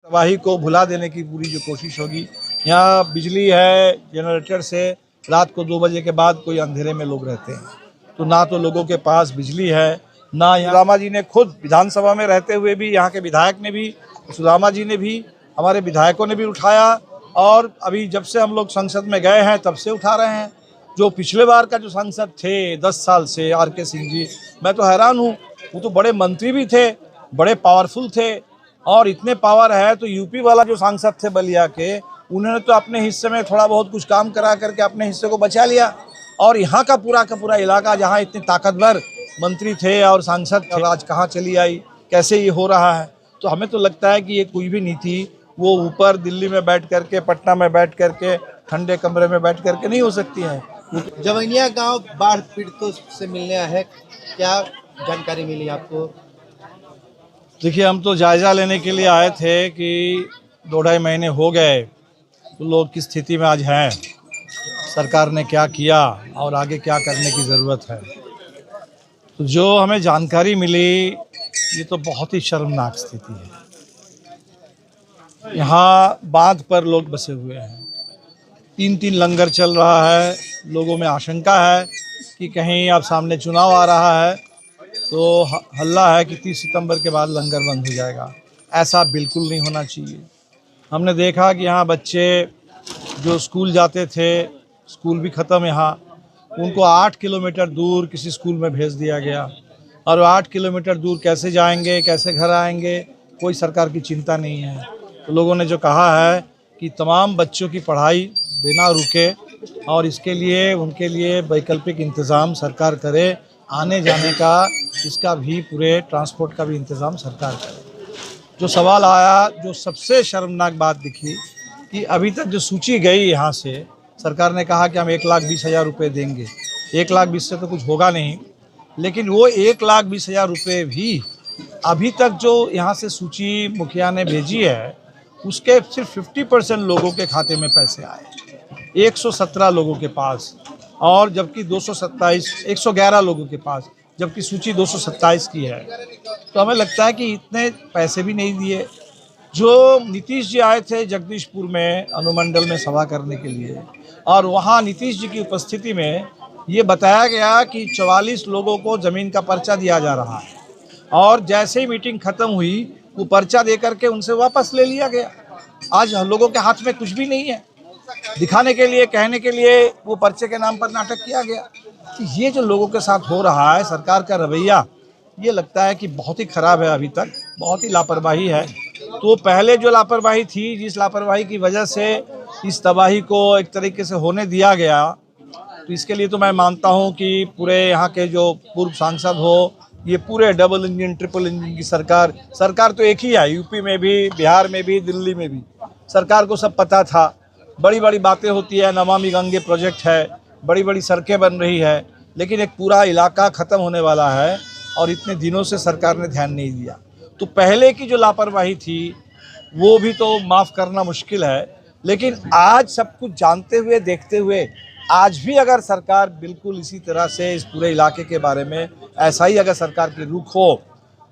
तबाही को भुला देने की पूरी जो कोशिश होगी। यहाँ बिजली है जनरेटर से, रात को 2 बजे के बाद कोई अंधेरे में लोग रहते हैं, तो ना तो लोगों के पास बिजली है, ना सुदामा जी ने खुद विधानसभा में रहते हुए भी, यहाँ के विधायक ने भी, सुदामा जी ने भी, हमारे विधायकों ने भी उठाया, और अभी जब से हम लोग संसद में गए हैं तब से उठा रहे हैं। जो पिछले बार का जो सांसद थे 10 साल से RK सिंह जी, मैं तो हैरान हूँ, वो तो बड़े मंत्री भी थे, बड़े पावरफुल थे, और इतने पावर है तो यूपी वाला जो सांसद थे बलिया के, उन्होंने तो अपने हिस्से में थोड़ा बहुत कुछ काम करा करके अपने हिस्से को बचा लिया, और यहाँ का पूरा इलाका जहाँ इतने ताकतवर मंत्री थे और सांसद थे, आज कहाँ चली आई, कैसे ये हो रहा है। तो हमें तो लगता है कि ये कोई भी नीति वो ऊपर दिल्ली में बैठ करके, पटना में बैठ करके, ठंडे कमरे में बैठ करके नहीं हो सकती है। जवैनिया गांव बाढ़ पीड़ितों से मिलने आए हैं, क्या जानकारी मिली आपको? देखिए, हम तो जायज़ा लेने के लिए आए थे कि 2-2.5 महीने हो गए तो लोग किस स्थिति में आज हैं, सरकार ने क्या किया और आगे क्या करने की ज़रूरत है। तो जो हमें जानकारी मिली, ये तो बहुत ही शर्मनाक स्थिति है। यहाँ बांध पर लोग बसे हुए हैं, 3-3 लंगर चल रहा है, लोगों में आशंका है कि कहीं अब सामने चुनाव आ रहा है तो हल्ला है कि 30 सितंबर के बाद लंगर बंद हो जाएगा। ऐसा बिल्कुल नहीं होना चाहिए। हमने देखा कि यहाँ बच्चे जो स्कूल जाते थे, स्कूल भी ख़त्म यहाँ, उनको 8 किलोमीटर दूर किसी स्कूल में भेज दिया गया, और 8 किलोमीटर दूर कैसे जाएंगे, कैसे घर आएंगे, कोई सरकार की चिंता नहीं है। तो लोगों ने जो कहा है कि तमाम बच्चों की पढ़ाई बिना रुके, और इसके लिए उनके लिए वैकल्पिक इंतज़ाम सरकार करे, आने जाने का, इसका भी पूरे ट्रांसपोर्ट का भी इंतज़ाम सरकार करे। जो सवाल आया, जो सबसे शर्मनाक बात दिखी कि अभी तक जो सूची गई यहाँ से, सरकार ने कहा कि हम 1,20,000 रुपये देंगे। 1,20,000 से तो कुछ होगा नहीं, लेकिन वो 1,20,000 रुपये भी अभी तक जो यहाँ से सूची मुखिया ने भेजी है, उसके सिर्फ 50% लोगों के खाते में पैसे आए, 117 लोगों के पास, और जबकि 111 लोगों के पास, जबकि सूची 227 की है। तो हमें लगता है कि इतने पैसे भी नहीं दिए। जो नीतीश जी आए थे जगदीशपुर में अनुमंडल में सभा करने के लिए, और वहाँ नीतीश जी की उपस्थिति में ये बताया गया कि 44 लोगों को ज़मीन का पर्चा दिया जा रहा है, और जैसे ही मीटिंग ख़त्म हुई वो पर्चा दे करके उनसे वापस ले लिया गया। आज लोगों के हाथ में कुछ भी नहीं है, दिखाने के लिए, कहने के लिए वो पर्चे के नाम पर नाटक किया गया। तो ये जो लोगों के साथ हो रहा है, सरकार का रवैया, ये लगता है कि बहुत ही ख़राब है, अभी तक बहुत ही लापरवाही है। तो पहले जो लापरवाही थी, जिस लापरवाही की वजह से इस तबाही को एक तरीके से होने दिया गया, तो इसके लिए तो मैं मानता हूँ कि पूरे यहाँ के जो पूर्व सांसद हो, ये पूरे डबल इंजन ट्रिपल इंजन की सरकार तो एक ही है, यूपी में भी, बिहार में भी, दिल्ली में भी, सरकार को सब पता था। बड़ी बड़ी बातें होती है, नमामि गंगे प्रोजेक्ट है, बड़ी बड़ी सड़कें बन रही है, लेकिन एक पूरा इलाका ख़त्म होने वाला है और इतने दिनों से सरकार ने ध्यान नहीं दिया। तो पहले की जो लापरवाही थी वो भी तो माफ़ करना मुश्किल है, लेकिन आज सब कुछ जानते हुए, देखते हुए, आज भी अगर सरकार बिल्कुल इसी तरह से इस पूरे इलाके के बारे में ऐसा ही अगर सरकार की रुख हो,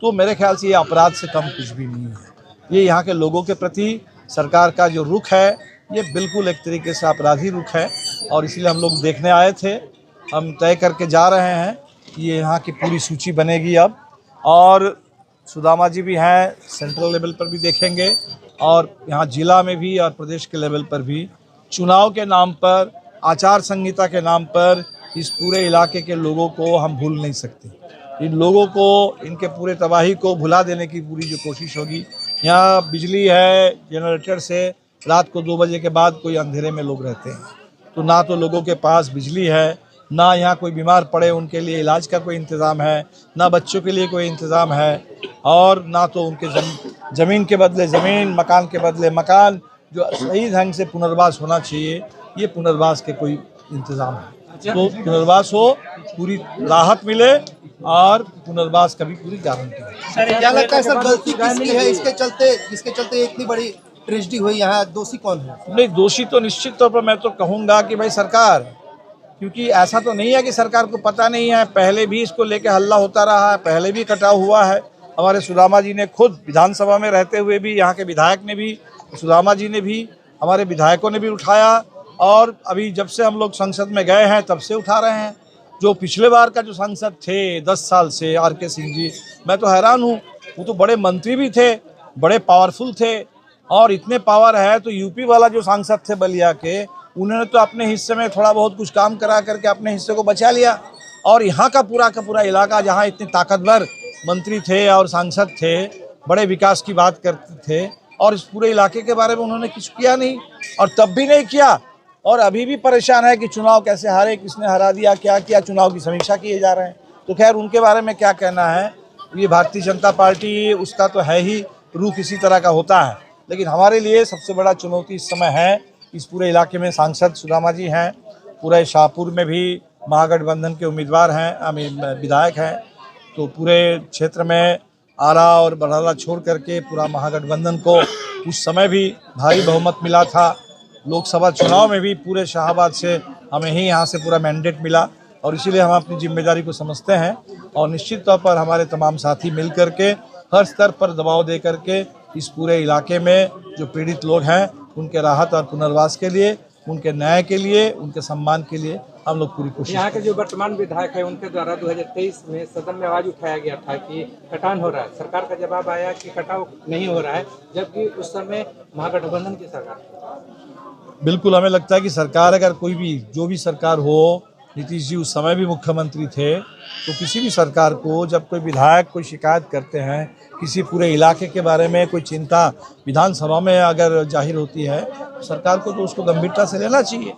तो मेरे ख्याल से ये अपराध से कम कुछ भी नहीं है। ये यहाँ के लोगों के प्रति सरकार का जो रुख है, ये बिल्कुल एक तरीके से अपराधी रुख है, और इसलिए हम लोग देखने आए थे। हम तय करके जा रहे हैं कि ये यहाँ की पूरी सूची बनेगी अब, और सुदामा जी भी हैं, सेंट्रल लेवल पर भी देखेंगे, और यहाँ जिला में भी और प्रदेश के लेवल पर भी। चुनाव के नाम पर, आचार संहिता के नाम पर इस पूरे इलाके के लोगों को हम भूल नहीं सकते। इन लोगों को, इनके पूरे तबाही को भुला देने की पूरी जो कोशिश होगी। यहाँ बिजली है जनरेटर से, रात को 2 बजे के बाद कोई अंधेरे में लोग रहते हैं, तो ना तो लोगों के पास बिजली है, ना यहाँ कोई बीमार पड़े उनके लिए इलाज का कोई इंतज़ाम है, ना बच्चों के लिए कोई इंतज़ाम है, और ना तो उनके ज़मीन के बदले ज़मीन, मकान के बदले मकान, जो सही ढंग से पुनर्वास होना चाहिए, ये पुनर्वास के कोई इंतज़ाम है। तो पुनर्वास हो, पूरी राहत मिले, और पुनर्वास का भी पूरी गारंटी है। क्या लगता है सर, गलती किसकी है जिसके चलते इतनी बड़ी ट्रेजेडी हुई? यहाँ दोषी कौन है? नहीं, दोषी तो निश्चित तौर पर मैं तो कहूँगा कि भाई सरकार, क्योंकि ऐसा तो नहीं है कि सरकार को पता नहीं है, पहले भी इसको लेके हल्ला होता रहा है, पहले भी कटाव हुआ है, हमारे सुदामा जी ने खुद विधानसभा में रहते हुए भी, यहाँ के विधायक ने भी, सुदामा जी ने भी, हमारे विधायकों ने भी उठाया, और अभी जब से हम लोग संसद में गए हैं तब से उठा रहे हैं। जो पिछले बार का जो सांसद थे 10 साल से, RK सिंह जी, मैं तो हैरान हूँ। वो तो बड़े मंत्री भी थे, बड़े पावरफुल थे, और इतने पावर है तो यूपी वाला जो सांसद थे बलिया के, उन्होंने तो अपने हिस्से में थोड़ा बहुत कुछ काम करा करके अपने हिस्से को बचा लिया। और यहाँ का पूरा इलाका, जहाँ इतने ताकतवर मंत्री थे और सांसद थे, बड़े विकास की बात करते थे, और इस पूरे इलाके के बारे में उन्होंने कुछ किया नहीं, और तब भी नहीं किया, और अभी भी परेशान है कि चुनाव कैसे हारे, किसने हरा दिया, क्या किया, चुनाव की समीक्षा किए जा रहे हैं। तो खैर उनके बारे में क्या कहना है, ये भारतीय जनता पार्टी, उसका तो है ही, रूह किसी तरह का होता है। लेकिन हमारे लिए सबसे बड़ा चुनौती इस समय है, इस पूरे इलाके में सांसद सुदामा जी हैं, पूरे शाहपुर में भी महागठबंधन के उम्मीदवार हैं, विधायक हैं, तो पूरे क्षेत्र में आरा और बरहाला छोड़ करके पूरा महागठबंधन को उस समय भी भारी बहुमत मिला था। लोकसभा चुनाव में भी पूरे शाहाबाद से हमें ही यहाँ से पूरा मैंडेट मिला, और इसीलिए हम अपनी जिम्मेदारी को समझते हैं, और निश्चित तौर पर हमारे तमाम साथी मिल करके हर स्तर पर दबाव दे करके इस पूरे इलाके में जो पीड़ित लोग हैं उनके राहत और पुनर्वास के लिए, उनके न्याय के लिए, उनके सम्मान के लिए हम लोग पूरी कोशिश। यहाँ के जो वर्तमान विधायक है उनके द्वारा 2023 में सदन में आवाज उठाया गया था कि कटान हो रहा है। सरकार का जवाब आया कि कटाव नहीं हो रहा है, जबकि उस समय महागठबंधन की सरकार। बिल्कुल, हमें लगता है कि सरकार, अगर कोई भी, जो भी सरकार हो, नीतीश जी उस समय भी मुख्यमंत्री थे, तो किसी भी सरकार को जब कोई विधायक कोई शिकायत करते हैं, किसी पूरे इलाके के बारे में कोई चिंता विधानसभा में अगर जाहिर होती है, सरकार को तो उसको गंभीरता से लेना चाहिए।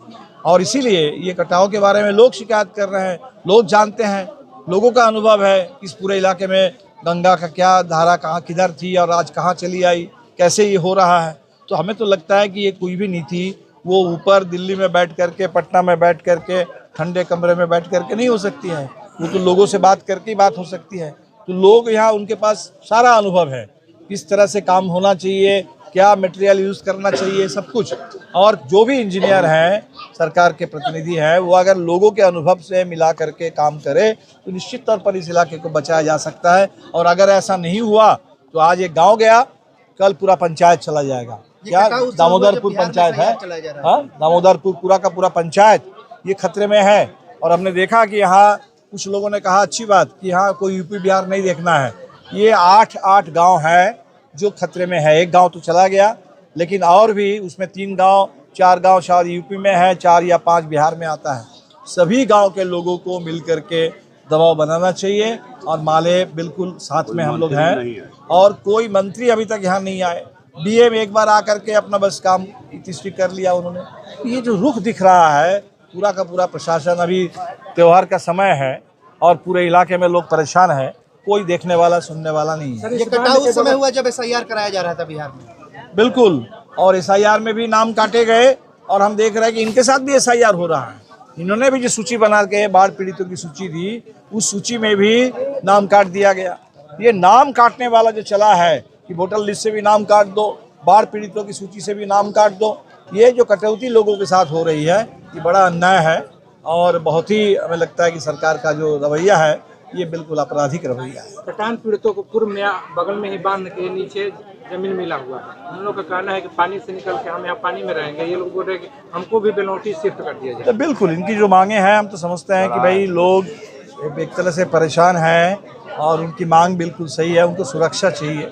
और इसीलिए ये कटाव के बारे में लोग शिकायत कर रहे हैं, लोग जानते हैं, लोगों का अनुभव है इस पूरे इलाके में गंगा का क्या धारा कहाँ किधर थी और आज कहाँ चली आई, कैसे ये हो रहा है। तो हमें तो लगता है कि ये कोई भी नीति वो ऊपर दिल्ली में बैठ करके, पटना में बैठ करके, ठंडे कमरे में बैठ करके नहीं हो सकती है, वो तो लोगों से बात करके ही बात हो सकती है। तो लोग यहाँ, उनके पास सारा अनुभव है, किस तरह से काम होना चाहिए, क्या मटेरियल यूज़ करना चाहिए, सब कुछ। और जो भी इंजीनियर हैं, सरकार के प्रतिनिधि हैं, वो अगर लोगों के अनुभव से मिला करके काम करे तो निश्चित तौर पर इस इलाके को बचाया जा सकता है। और अगर ऐसा नहीं हुआ तो आज एक गांव गया, कल पूरा पंचायत चला जाएगा। क्या दामोदरपुर पंचायत है, हाँ, दामोदरपुर पूरा का पूरा पंचायत ये खतरे में है। और हमने देखा कि यहाँ कुछ लोगों ने कहा अच्छी बात कि यहाँ कोई यूपी बिहार नहीं देखना है, ये 8 गांव है जो खतरे में है। एक गांव तो चला गया, लेकिन और भी उसमें 3 गांव 4 गांव शायद यूपी में है, 4 या 5 बिहार में आता है। सभी गांव के लोगों को मिल करके दबाव बनाना चाहिए, और माले बिल्कुल साथ में हम लोग हैं। और कोई मंत्री अभी तक यहाँ नहीं आए, डीएम एक बार आकर के अपना बस काम इतिश्री कर लिया उन्होंने। ये जो रुख दिख रहा है, पूरा का पूरा प्रशासन, अभी त्यौहार का समय है और पूरे इलाके में लोग परेशान हैं, कोई देखने वाला सुनने वाला नहीं है। ये कटाव उस समय हुआ जब SIR कराया जा रहा था बिहार में। बिल्कुल, और SIR में भी नाम काटे गए, और हम देख रहे हैं कि इनके साथ भी SIR हो रहा है। इन्होंने भी जो सूची बना के, बाढ़ पीड़ितों की सूची थी, उस सूची में भी नाम काट दिया गया। ये नाम काटने वाला जो चला है कि वोटर लिस्ट से भी नाम काट दो, बाढ़ पीड़ितों की सूची से भी नाम काट दो, ये जो कटौती लोगों के साथ हो रही है, ये बड़ा अन्याय है। और बहुत ही हमें लगता है कि सरकार का जो रवैया है ये बिल्कुल आपराधिक रवैया है। कटान पीड़ितों को पूर्व में बगल में ही बांध के नीचे जमीन मिला हुआ है। हम लोग का कहना है कि पानी से निकल के हम यहाँ पानी में रहेंगे, ये लोग बोल रहे हैं कि हमको भी बेलौटी शिफ्ट कर दिया जाए। तो बिल्कुल इनकी जो मांगे हैं, हम तो समझते हैं कि भाई लोग एक तरह से परेशान हैं, और उनकी मांग बिल्कुल सही है। उनको सुरक्षा चाहिए,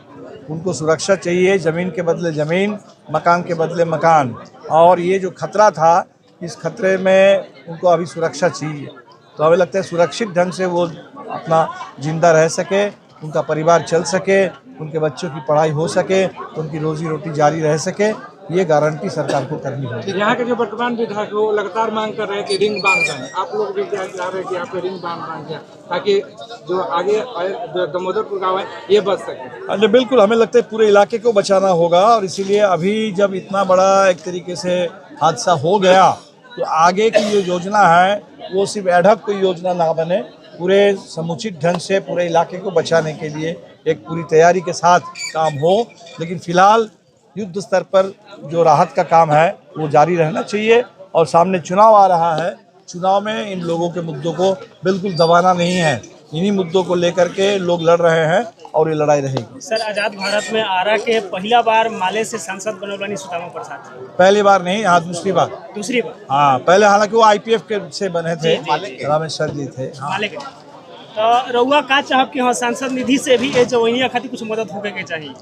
उनको सुरक्षा चाहिए, ज़मीन के बदले ज़मीन, मकान के बदले मकान। और ये जो खतरा था, इस खतरे में उनको अभी सुरक्षा चाहिए। तो हमें लगता है सुरक्षित ढंग से वो अपना जिंदा रह सके, उनका परिवार चल सके, उनके बच्चों की पढ़ाई हो सके, उनकी रोजी रोटी जारी रह सके, ये गारंटी सरकार को करनी होगी। यहाँ के जो वर्तमान विधायक वो लगातार मांग कर रहे हैं कि रिंग बांध दें। आप लोग भी क्या चाह रहे हैं कि यहाँ पे रिंग बांध दें, ताकि जो आगे दामोदरपुर गाँव है ये बच सके। अरे बिल्कुल, हमें लगता है पूरे इलाके को बचाना होगा, और इसीलिए अभी जब इतना बड़ा एक तरीके से हादसा हो गया, तो आगे की जो योजना है वो सिर्फ एडहॉक कोई योजना ना बने, पूरे समुचित ढंग से पूरे इलाके को बचाने के लिए एक पूरी तैयारी के साथ काम हो। लेकिन फिलहाल युद्ध स्तर पर जो राहत का काम है वो जारी रहना चाहिए। और सामने चुनाव आ रहा है, चुनाव में इन लोगों के मुद्दों को बिल्कुल दबाना नहीं है। इन्हीं मुद्दों को लेकर के लोग लड़ रहे हैं और ये लड़ाई रहेगी। सर, आजाद भारत में आरा के पहला बार माले से सांसद बनल बानी सुदामा प्रसाद। पहली बार नहीं, हाँ दूसरी बार। दूसरी बार? हाँ, पहले हालांकि वो IPF के से बने थे, रामेश्वर जी थे। हाँ। माले के। तो रउआ का चाहब कि हाँ सांसद निधि से भी जवैनिया खातिर कुछ मदद होके के चाहिए?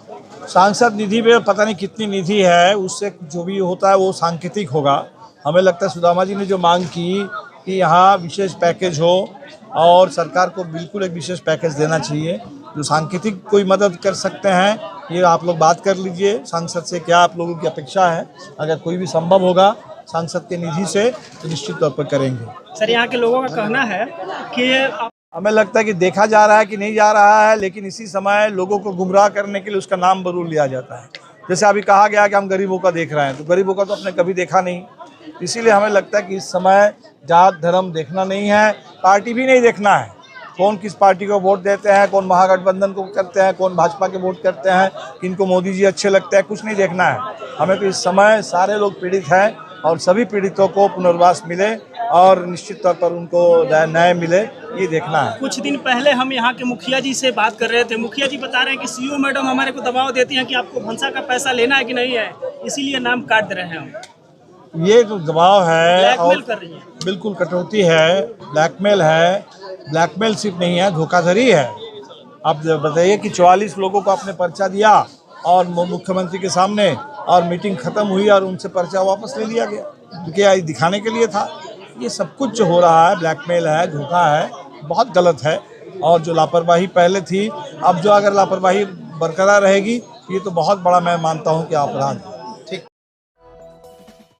सांसद निधि में पता नहीं कितनी निधि है, उससे जो भी होता है वो सांकेतिक होगा। हमें लगता है सुदामा जी ने जो मांग की कि यहाँ विशेष पैकेज हो और सरकार को बिल्कुल एक विशेष पैकेज देना चाहिए। जो सांकेतिक कोई मदद कर सकते हैं, ये आप लोग बात कर लीजिए सांसद से, क्या आप लोगों की अपेक्षा है। अगर कोई भी संभव होगा सांसद के निधि से तो निश्चित तौर पर करेंगे। सर, यहाँ के लोगों का कहना है कि हमें लगता है कि देखा जा रहा है कि नहीं जा रहा है, लेकिन इसी समय लोगों को गुमराह करने के लिए उसका नाम जरूर लिया जाता है। जैसे अभी कहा गया कि हम गरीबों का देख रहे हैं, तो गरीबों का तो आपने कभी देखा नहीं। इसीलिए हमें लगता है कि इस समय जात धर्म देखना नहीं है, पार्टी भी नहीं देखना है। कौन किस पार्टी को वोट देते हैं, कौन महागठबंधन को करते हैं, कौन भाजपा के वोट करते हैं, किनको मोदी जी अच्छे लगते हैं, कुछ नहीं देखना है हमें। तो इस समय सारे लोग पीड़ित हैं और सभी पीड़ितों को पुनर्वास मिले और निश्चित तौर पर उनको न्याय मिले, ये देखना है। कुछ दिन पहले हम यहाँ के मुखिया जी से बात कर रहे थे। मुखिया जी बता रहे हैं कि सीओ मैडम हमारे को दबाव देती हैं कि आपको भंसा का पैसा लेना है कि नहीं है, इसीलिए नाम काट दे रहे हैं हम। ये तो दबाव है, ब्लैकमेल कर रही है। बिल्कुल कटौती है, ब्लैकमेल है। ब्लैकमेल सिर्फ नहीं है, धोखाधड़ी है। आप बताइए कि 44 लोगों को आपने पर्चा दिया और मुख्यमंत्री के सामने, और मीटिंग खत्म हुई और उनसे पर्चा वापस ले लिया गया, क्योंकि ये दिखाने के लिए था। ये सब कुछ जो हो रहा है ब्लैकमेल है, धोखा है, बहुत गलत है। और जो लापरवाही पहले थी, अब जो अगर लापरवाही बरकरार रहेगी, ये तो बहुत बड़ा मैं मानता हूँ कि अपराध है।